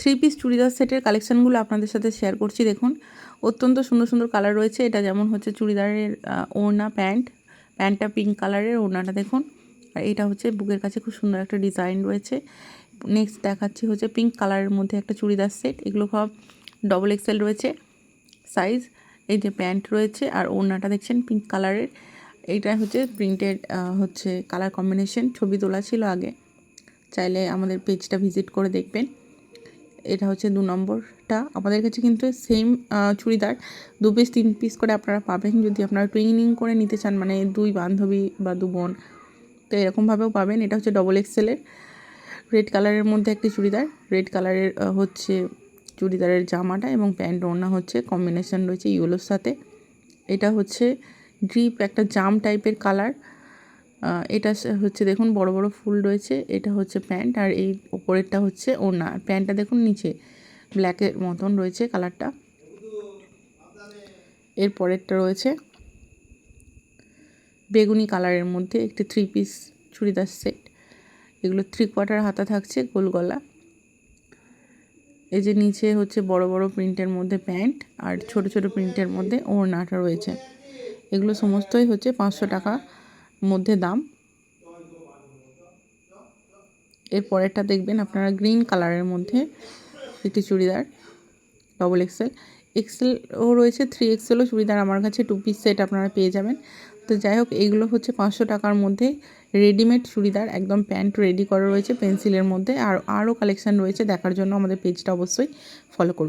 Three piece churidar সেটের কালেকশানগুলো আপনাদের সাথে শেয়ার করছি। দেখুন অত্যন্ত সুন্দর সুন্দর কালার রয়েছে। এটা যেমন হচ্ছে চুড়িদারের ওড়না, প্যান্টটা পিঙ্ক কালারের, ওড়নাটা দেখুন। আর এটা হচ্ছে বুকের কাছে খুব সুন্দর একটা ডিজাইন রয়েছে। নেক্সট দেখাচ্ছি হচ্ছে পিঙ্ক কালারের মধ্যে একটা চুড়িদার সেট। এগুলো সব ডবল এক্সেল রয়েছে সাইজ। এই যে প্যান্ট রয়েছে আর ওড়নাটা দেখছেন পিঙ্ক কালারের। এইটা হচ্ছে প্রিন্টেড হচ্ছে কালার কম্বিনেশন, ছবি তোলা ছিল আগে, চাইলে আমাদের পেজটা ভিজিট করে দেখবেন। এটা হচ্ছে 2 নম্বরটা। আমাদের কাছে কিন্তু সেম চুড়িদার 2 পিস 3 পিস করে আপনারা পাবেন। যদি আপনারা টুইনিং করে নিতে চান, মানে 2 বান্ধবী বা 2 বোন, তো এরকমভাবেও পাবেন। এটা হচ্ছে ডবল এক্সেলের রেড কালারের মধ্যে একটি চুড়িদার। রেড কালারের হচ্ছে চুড়িদারের জামাটা এবং প্যান্ট ওড়না হচ্ছে কম্বিনেশন রয়েছে ইয়েলোর সাথে। এটা হচ্ছে ড্রিপ একটা জাম টাইপের কালার। এটা হচ্ছে দেখুন বড় বড় ফুল রয়েছে। এটা হচ্ছে প্যান্ট আর এই ওপরেরটা হচ্ছে ওড়না। প্যান্টটা দেখুন নিচে ব্ল্যাকের মতন রয়েছে কালারটা। এর পরেরটা রয়েছে বেগুনি কালারের মধ্যে একটি 3 পিস চুড়িদার সেট। এগুলো 3/4 হাতা থাকছে, গোল গলা। এই যে নিচে হচ্ছে বড় বড় প্রিন্টের মধ্যে প্যান্ট আর ছোট ছোট প্রিন্টের মধ্যে ওড়নাটা রয়েছে। এগুলো সমস্তই হচ্ছে 500 টাকা মধ্যে দাম। এর পরেরটা দেখবেন আপনারা গ্রিন কালারের মধ্যে একটি চুড়িদার ডবল এক্সেলও রয়েছে, 3XLও চুড়িদার আমার কাছে 2 পিস সেট আপনারা পেয়ে যাবেন। তো যাই হোক, এইগুলো হচ্ছে 500 টাকার মধ্যে রেডিমেড চুড়িদার, একদম প্যান্ট রেডি করা রয়েছে পেন্সিলের মধ্যে। আর আরও কালেকশান রয়েছে, দেখার জন্য আমাদের পেজটা অবশ্যই ফলো করুন।